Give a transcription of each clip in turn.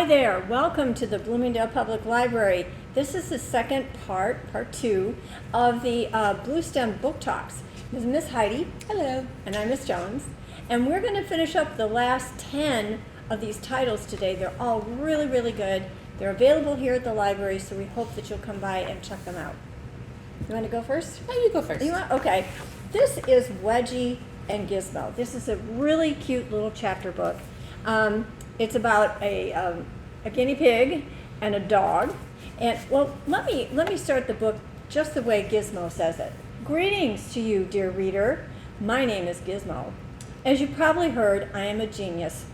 Hi there, welcome to the Bloomingdale Public Library. This is the second part 2, of the Bluestem Book Talks. This is Miss Heidi. Hello. And I'm Miss Jones. And we're going to finish up the last 10 of these titles today. They're all really, really good. They're available here at the library, so we hope that you'll come by and check them out. You want to go first? Oh, you go first. You want? Okay. This is Wedgie and Gizmo. This is a really cute little chapter book. It's about a guinea pig and a dog. And well, let me start the book just the way Gizmo says it. Greetings to you, dear reader. My name is Gizmo. As you probably heard, I am a genius.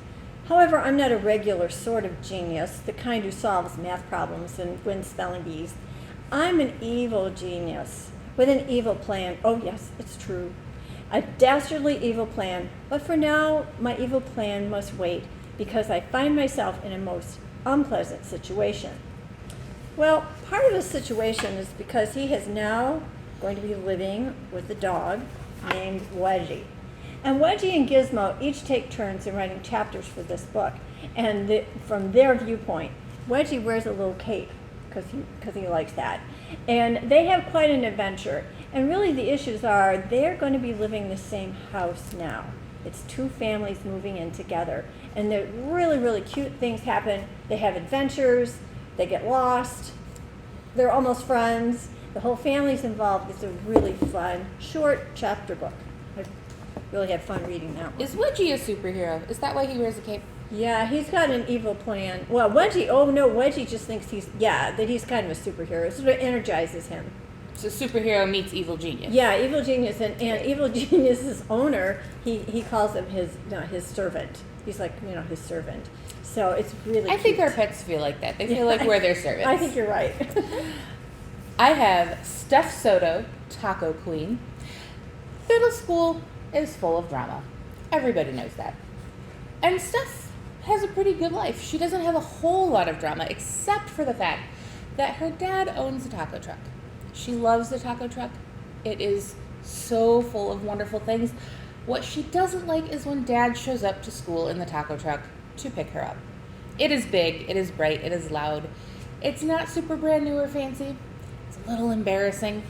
However, I'm not a regular sort of genius, the kind who solves math problems and wins spelling bees. I'm an evil genius with an evil plan. Oh yes, it's true. A dastardly evil plan. But for now, my evil plan must wait, because I find myself in a most unpleasant situation. Well, part of the situation is because he is now going to be living with a dog named Wedgie. And Wedgie and Gizmo each take turns in writing chapters for this book. And from their viewpoint, Wedgie wears a little cape because he likes that. And they have quite an adventure. And really the issues are they're going to be living in the same house now. It's two families moving in together. And they're really, really cute things happen. They have adventures. They get lost. They're almost friends. The whole family's involved. It's a really fun, short chapter book. I really had fun reading that one. Is Wedgie a superhero? Is that why he wears a cape? Yeah, he's got an evil plan. Well, Wedgie just thinks that he's kind of a superhero. It's what energizes him. So superhero meets evil genius. Yeah, evil genius, and evil genius's owner, he calls him his servant. He's like, his servant. So it's really I think our pets feel like that. They feel like we're their servants. I think you're right. I have Steph Soto, Taco Queen. Middle school is full of drama. Everybody knows that. And Steph has a pretty good life. She doesn't have a whole lot of drama, except for the fact that her dad owns a taco truck. She loves the taco truck. It is so full of wonderful things. What she doesn't like is when Dad shows up to school in the taco truck to pick her up. It is big, it is bright, it is loud. It's not super brand new or fancy. It's a little embarrassing.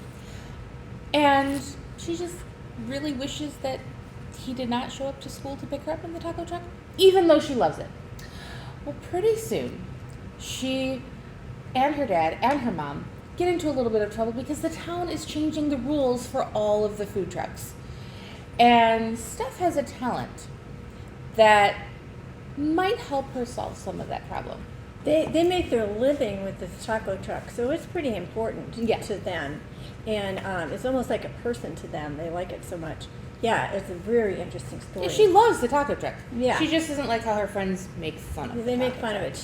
And she just really wishes that he did not show up to school to pick her up in the taco truck, even though she loves it. Well, pretty soon, she and her dad and her mom get into a little bit of trouble because the town is changing the rules for all of the food trucks. And Steph has a talent that might help her solve some of that problem. They make their living with the taco truck, so it's pretty important to them. And it's almost like a person to them. They like it so much. Yeah, it's a very interesting story. Yeah, she loves the taco truck. Yeah. She just doesn't like how her friends make fun of it. They make fun of it.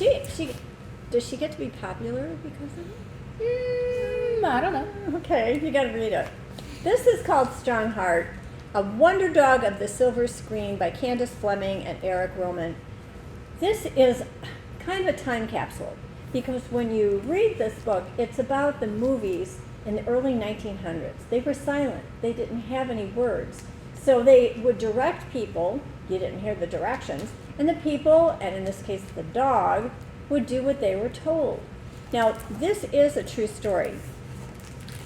Does she get to be popular because of it? I don't know. Okay, you got to read it. This is called Strongheart, a wonder dog of the silver screen by Candace, Fleming, and Eric Roman. This is kind of a time capsule because when you read this book, it's about the movies in the early 1900s. They were silent. They didn't have any words. So they would direct people. You didn't hear the directions. And the people, and in this case the dog, would do what they were told. Now, this is a true story.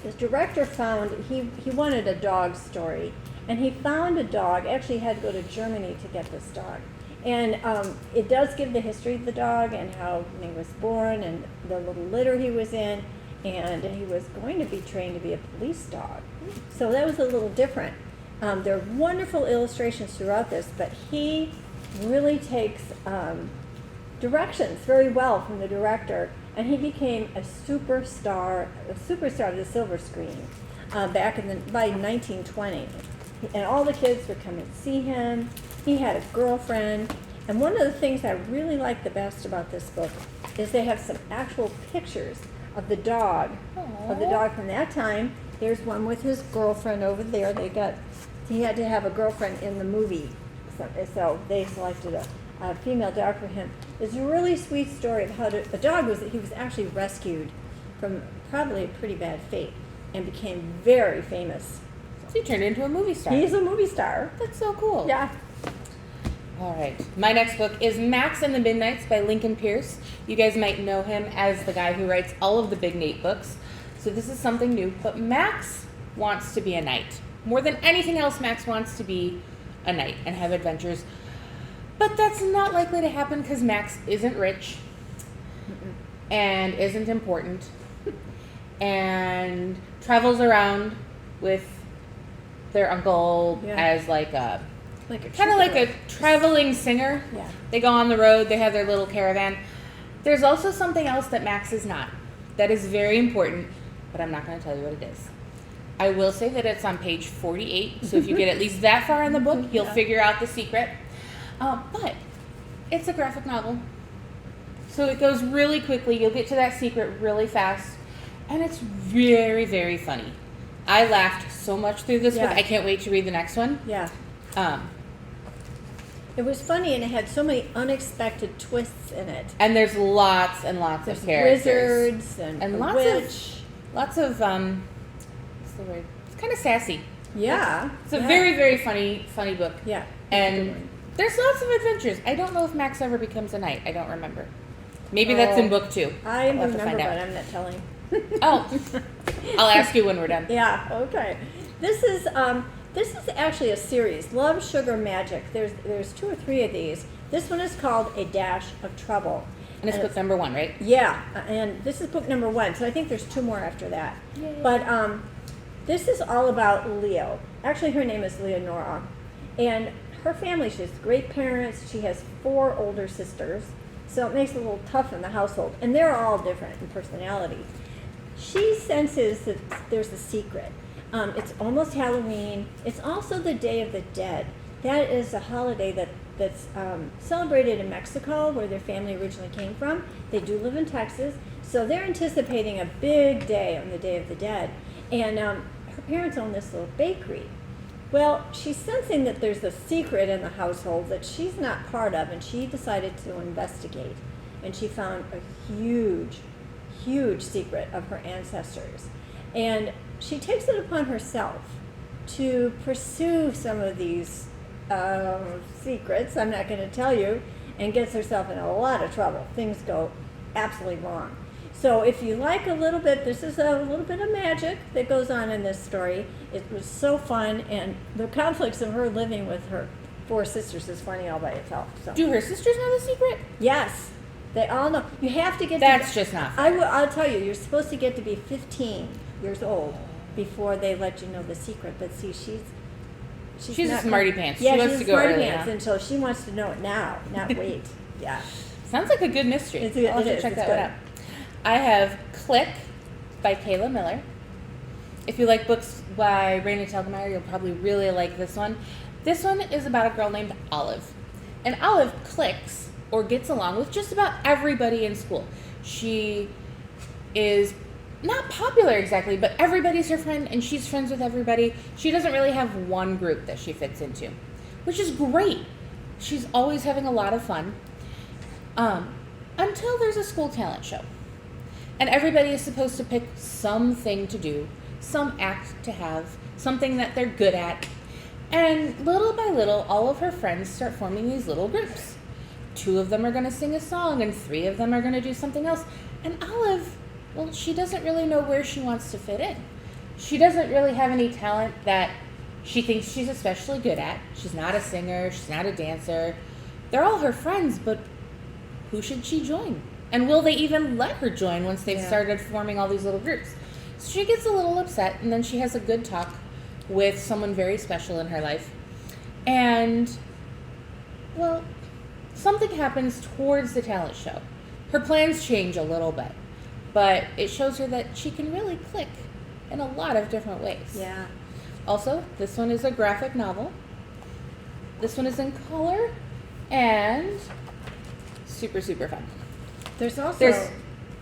The director found, he wanted a dog story, and he found a dog, actually had to go to Germany to get this dog. And it does give the history of the dog and how he was born and the little litter he was in, and he was going to be trained to be a police dog. So that was a little different. There are wonderful illustrations throughout this, but he really takes directions very well from the director, and he became a superstar of the silver screen by 1920. And all the kids would come and see him. He had a girlfriend. And one of the things I really like the best about this book is they have some actual pictures of the dog. Aww. Of the dog from that time. There's one with his girlfriend over there. He had to have a girlfriend in the movie. So they selected a female dog for him. It's a really sweet story of how he was actually rescued from probably a pretty bad fate and became very famous. So he turned into a movie star. He's a movie star. That's so cool. Yeah. All right. My next book is Max and the Midnights by Lincoln Pierce. You guys might know him as the guy who writes all of the Big Nate books. So this is something new. But Max wants to be a knight. More than anything else, Max wants to be a knight and have adventures. But that's not likely to happen because Max isn't rich and isn't important and travels around with their uncle as like a kind of like a traveling singer. Yeah. They go on the road, they have their little caravan. There's also something else that Max is not. That is very important, but I'm not going to tell you what it is. I will say that it's on page 48, so if you get at least that far in the book, you'll figure out the secret. But it's a graphic novel, so it goes really quickly. You'll get to that secret really fast, and it's very, very funny. I laughed so much through this book. I can't wait to read the next one. Yeah. It was funny, and it had so many unexpected twists in it. And there's lots and lots of characters. Wizards and a lots witch. What's the word? It's kind of sassy. Yeah. It's a very, very funny book. Yeah. And there's lots of adventures. I don't know if Max ever becomes a knight. I don't remember. Maybe that's in book 2. I We'll have to remember, find out. but I'm not telling. Oh, I'll ask you when we're done. Yeah. Okay. This is actually a series. Love, Sugar, Magic. There's 2 or 3 of these. This one is called A Dash of Trouble. And it's book number 1, right? Yeah, and this is book number 1, so I think there's 2 more after that. Yay. But this is all about Leo. Actually, her name is Leonora. And her family, she has great parents. She has 4 older sisters. So it makes it a little tough in the household. And they're all different in personality. She senses that there's a secret. It's almost Halloween. It's also the Day of the Dead. That is a holiday that's celebrated in Mexico, where their family originally came from. They do live in Texas, so they're anticipating a big day on the Day of the Dead. And her parents own this little bakery. Well, she's sensing that there's a secret in the household that she's not part of, and she decided to investigate. And she found a huge, huge secret of her ancestors. And she takes it upon herself to pursue some of these secrets, I'm not going to tell you, and gets herself in a lot of trouble. Things go absolutely wrong. So if you like a little bit, this is a little bit of magic that goes on in this story. It was so fun, and the conflicts of her living with her 4 sisters is funny all by itself. So. Do her sisters know the secret? Yes. They all know. You have to get That's just not fair. I'll tell you, you're supposed to get to be 15 years old before they let you know the secret. But see, she's a smarty pants. Yeah, she wants she's to a go smarty early, pants, huh? and so she wants to know it now, not wait. Yeah. Sounds like a good mystery. It is. I'll have to check that one out. I have Click by Kayla Miller. If you like books by Raina Telgemeier, you'll probably really like this one. This one is about a girl named Olive. And Olive clicks or gets along with just about everybody in school. She is not popular exactly, but everybody's her friend, and she's friends with everybody. She doesn't really have one group that she fits into, which is great. She's always having a lot of fun. Until there's a school talent show. And everybody is supposed to pick something to do, some act to have, something that they're good at. And little by little, all of her friends start forming these little groups. 2 of them are going to sing a song, and 3 of them are going to do something else. And Olive, well, she doesn't really know where she wants to fit in. She doesn't really have any talent that she thinks she's especially good at. She's not a singer. She's not a dancer. They're all her friends, but who should she join? And will they even let her join once they've started forming all these little groups? So she gets a little upset, and then she has a good talk with someone very special in her life. And, well, something happens towards the talent show. Her plans change a little bit, but it shows her that she can really click in a lot of different ways. Yeah. Also, this one is a graphic novel. This one is in color and super, super fun. There's also...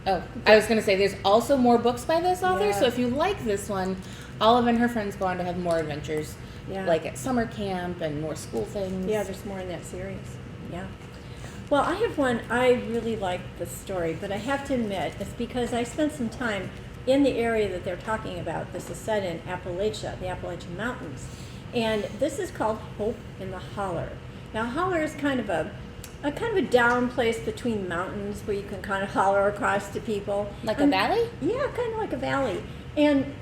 I was going to say, there's also more books by this author, Yeah. so if you like this one, Olive and her friends go on to have more adventures, like at summer camp and more school things. Yeah, there's more in that series. Yeah. Well, I have one, I really like the story, but I have to admit, it's because I spent some time in the area that they're talking about. This is set in Appalachia, the Appalachian Mountains. And this is called Hope in the Holler. Now Holler is kind of a down place between mountains where you can kind of holler across to people. Like a valley? Yeah, kind of like a valley. And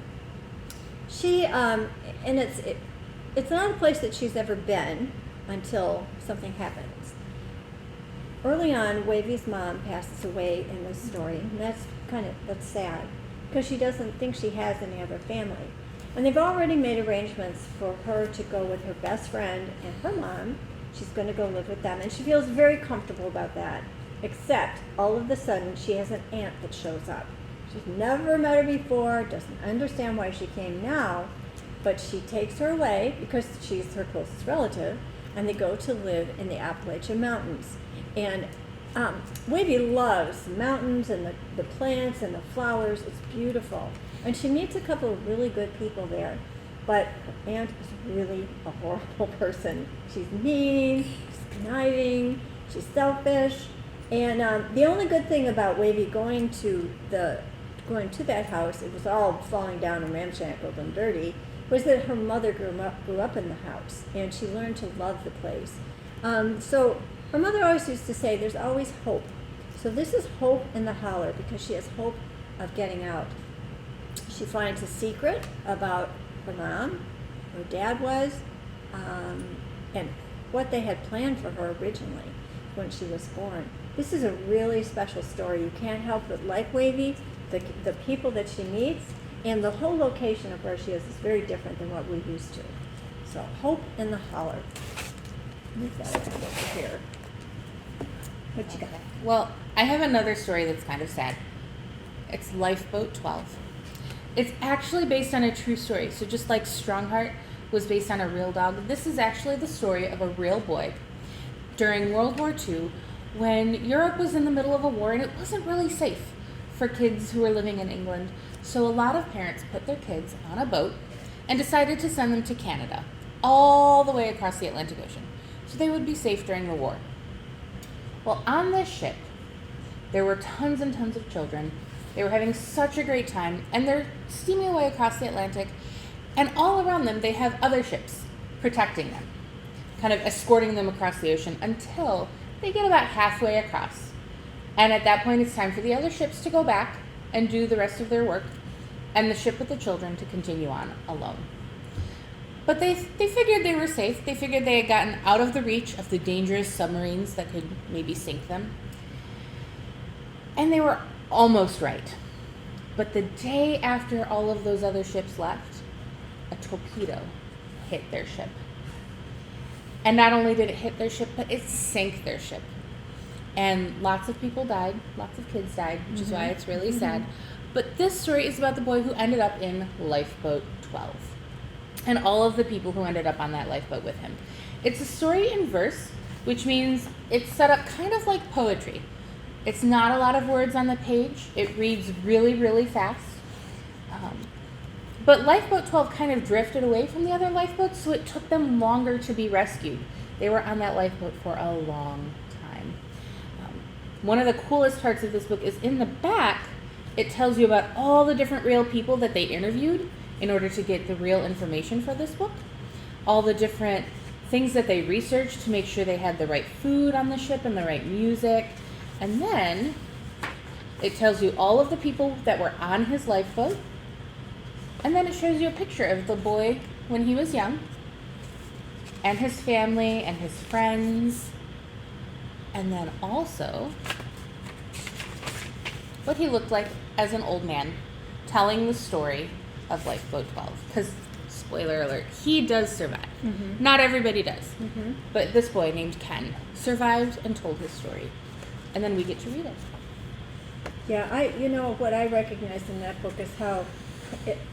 she and it's not a place that she's ever been until something happens. Early on, Wavy's mom passes away in this story, and that's sad because she doesn't think she has any other family. And they've already made arrangements for her to go with her best friend and her mom. She's going to go live with them, and she feels very comfortable about that, except all of a sudden she has an aunt that shows up. She's never met her before, doesn't understand why she came now, but she takes her away because she's her closest relative, and they go to live in the Appalachian Mountains. And Wavy loves mountains and the plants and the flowers. It's beautiful. And she meets a couple of really good people there. But her aunt is really a horrible person. She's mean, she's conniving, she's selfish. And the only good thing about Wavy going to that house, it was all falling down and ramshackle and dirty, was that her mother grew up in the house, and she learned to love the place. So her mother always used to say, there's always hope. So this is hope in the Holler, because she has hope of getting out. She finds a secret about her mom, her dad was, and what they had planned for her originally when she was born. This is a really special story. You can't help but like Wavy, the people that she meets, and the whole location of where she is very different than what we're used to. So, Hope in the Holler. Move that over here. What you got? Well, I have another story that's kind of sad. It's Lifeboat 12. It's actually based on a true story. So just like Strongheart was based on a real dog, this is actually the story of a real boy during World War II when Europe was in the middle of a war and it wasn't really safe for kids who were living in England. So a lot of parents put their kids on a boat and decided to send them to Canada, all the way across the Atlantic Ocean, so they would be safe during the war. Well, on this ship, there were tons and tons of children. They were having such a great time, and they're steaming away across the Atlantic, and all around them they have other ships protecting them, kind of escorting them across the ocean until they get about halfway across. And at that point, it's time for the other ships to go back and do the rest of their work, and the ship with the children to continue on alone. But they figured they were safe. They figured they had gotten out of the reach of the dangerous submarines that could maybe sink them. And they were almost right. But the day after all of those other ships left, a torpedo hit their ship. And not only did it hit their ship, but it sank their ship. And lots of people died, lots of kids died, which is why it's really sad. But this story is about the boy who ended up in Lifeboat 12 and all of the people who ended up on that lifeboat with him. It's a story in verse, which means it's set up kind of like poetry. It's not a lot of words on the page. It reads really, really fast. But Lifeboat 12 kind of drifted away from the other lifeboats, so it took them longer to be rescued. They were on that lifeboat for a long time. One of the coolest parts of this book is in the back, it tells you about all the different real people that they interviewed in order to get the real information for this book, all the different things that they researched to make sure they had the right food on the ship and the right music. And then it tells you all of the people that were on his lifeboat, and then it shows you a picture of the boy when he was young, and his family and his friends, and then also what he looked like as an old man telling the story of Lifeboat 12. Because, spoiler alert, he does survive. Not everybody does. But this boy named Ken survived and told his story. And then we get to read it. Yeah, what I recognized in that book is how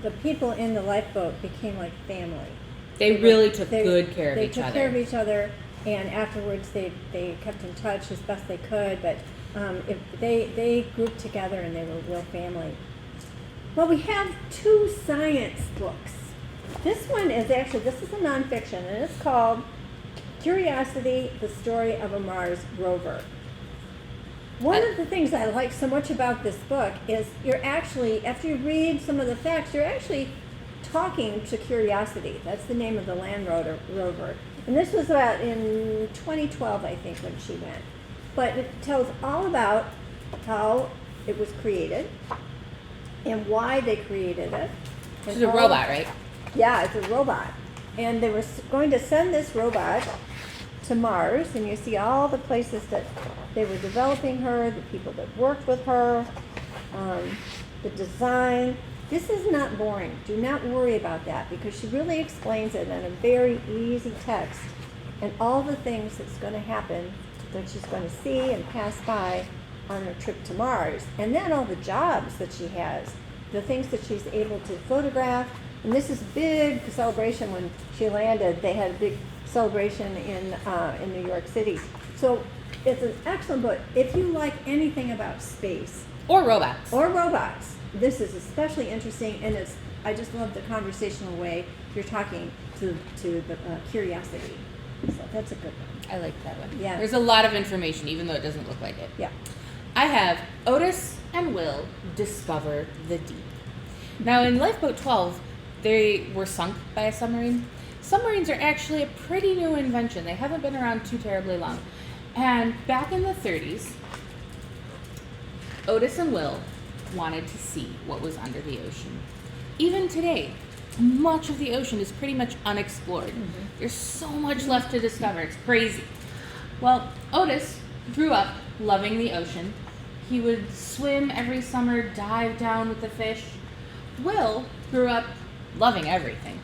the people in the lifeboat became like family. They really took good care of each other. They took care of each other, and afterwards they kept in touch as best they could, but they grouped together and they were a real family. Well, we have 2 science books. This one is this is a nonfiction, and it's called Curiosity, the Story of a Mars Rover. One of the things I like so much about this book is you're actually, after you read some of the facts, you're actually talking to Curiosity. That's the name of the Land Rover. And this was about in 2012, I think, when she went. But it tells all about how it was created and why they created it. It's a robot, right? Yeah, it's a robot. And they were going to send this robot to Mars, and you see all the places that they were developing her, the people that worked with her, the design. This is not boring. Do not worry about that, because she really explains it in a very easy text, and all the things that's going to happen that she's going to see and pass by on her trip to Mars. And then all the jobs that she has, the things that she's able to photograph. And this is a big celebration when she landed. They had a big celebration in New York City. So it's an excellent book. If you like anything about space Or robots, this is especially interesting. And I just love the conversational way you're talking to the Curiosity. So that's a good one. I like that one. Yeah. There's a lot of information, even though it doesn't look like it. Yeah. I have Otis and Will discover the deep. Now, in Lifeboat 12, they were sunk by a submarine. Submarines are actually a pretty new invention. They haven't been around too terribly long. And back in the 30s, Otis and Will wanted to see what was under the ocean. Even today, much of the ocean is pretty much unexplored. Mm-hmm. There's so much left to discover. It's crazy. Well, Otis grew up loving the ocean. He would swim every summer, dive down with the fish. Will grew up loving everything.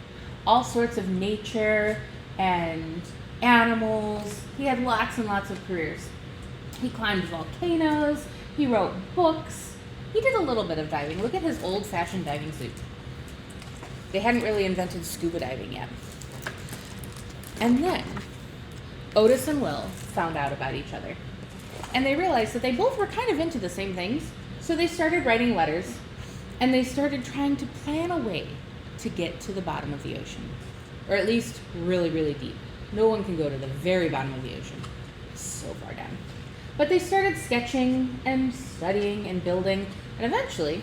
All sorts of nature and animals. He had lots and lots of careers. He climbed volcanoes. He wrote books. He did a little bit of diving. Look at his old-fashioned diving suit. They hadn't really invented scuba diving yet. And then Otis and Will found out about each other. And they realized that they both were kind of into the same things. So they started writing letters, and they started trying to plan a way to get to the bottom of the ocean. Or at least really, really deep. No one can go to the very bottom of the ocean. It's so far down. But they started sketching and studying and building, and eventually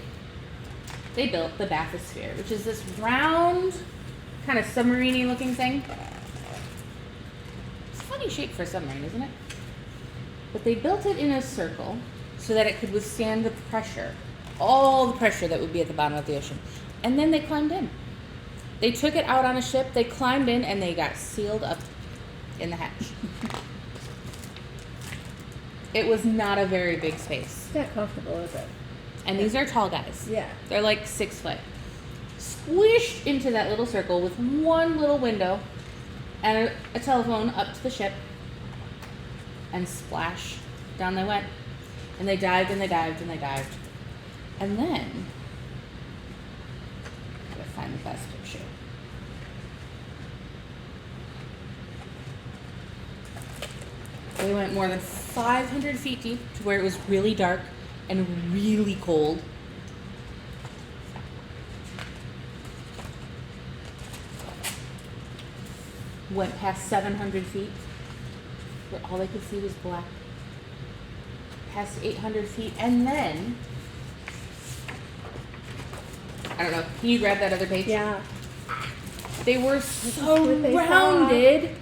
they built the Bathysphere, which is this round, kind of submarine-y looking thing. It's a funny shape for a submarine, isn't it? But they built it in a circle so that it could withstand the pressure, all the pressure that would be at the bottom of the ocean. And then they climbed in. They took it out on a ship, they climbed in, and they got sealed up in the hatch. It was not a very big space. It's not comfortable, is it? And these are tall guys. Yeah. They're like 6 foot. Squished into that little circle with one little window and a telephone up to the ship. And splash, down they went. And they dived and they dived and they dived. And then, I gotta find the best picture. They went more than 500 feet deep to where it was really dark and really cold. Went past 700 feet, where all they could see was black. Past 800 feet, and then, I don't know, can you grab that other page? Yeah. They were what they surrounded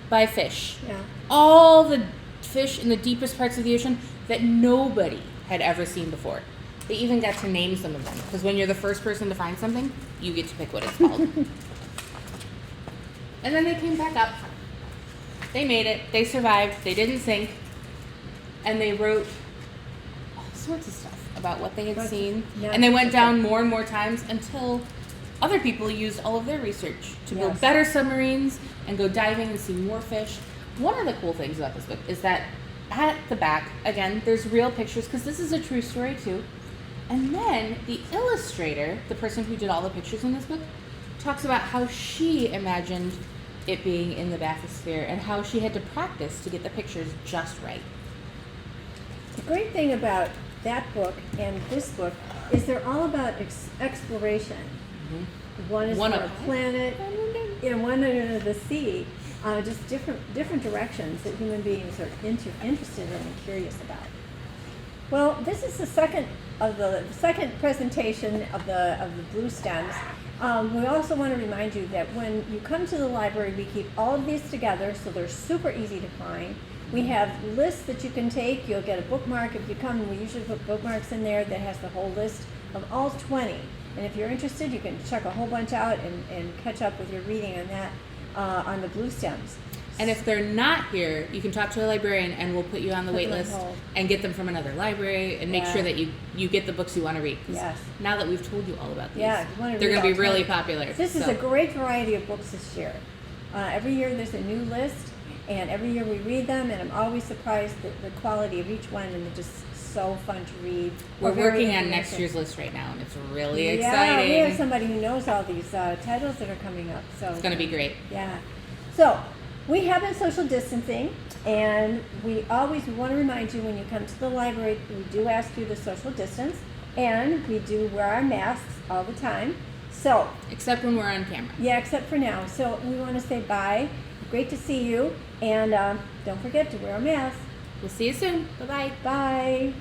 by fish. Yeah. All the fish in the deepest parts of the ocean that nobody had ever seen before. They even got to name some of them, because when you're the first person to find something, you get to pick what it's called. And then they came back up. They made it. They survived. They didn't sink. And they wrote all sorts of stuff about what they had seen. Yeah. And they went down more and more times until other people used all of their research to build better submarines and go diving and see more fish. One of the cool things about this book is that at the back, again, there's real pictures, because this is a true story too. And then the illustrator, the person who did all the pictures in this book, talks about how she imagined it being in the bathysphere and how she had to practice to get the pictures just right. The great thing about that book and this book is they're all about exploration. Mm-hmm. One is for a planet, and one under the sea. Just different directions that human beings are interested in and curious about. Well, this is the second presentation of the Bluestems, We also want to remind you that when you come to the library, we keep all of these together, so they're super easy to find. We have lists that you can take. You'll get a bookmark if you come, and we usually put bookmarks in there that has the whole list of all 20. And if you're interested, you can check a whole bunch out and catch up with your reading on that on the Bluestems. And if they're not here, you can talk to a librarian and we'll put you on the Put wait them on list hold. and get them from another library and make Yeah. sure that you get the books you want to read. 'Cause Yes. now that we've told you all about these, Yeah, you want to they're read going to be all really 20. popular. This is so. a great variety of books this year. Every year there's a new list, and every year we read them, and I'm always surprised at the quality of each one, and they're just so fun to read. We're Or very working on next informative. year's list right now, and it's really Yeah, exciting. we have somebody who knows all these titles that are coming up. So It's going to be great. yeah. So we have been social distancing, and we want to remind you when you come to the library, we do ask you to social distance, and we do wear our masks all the time. So Except when we're on camera. yeah, except for now. So we want to say bye. Great to see you, and don't forget to wear a mask. We'll see you soon. Bye-bye. Bye.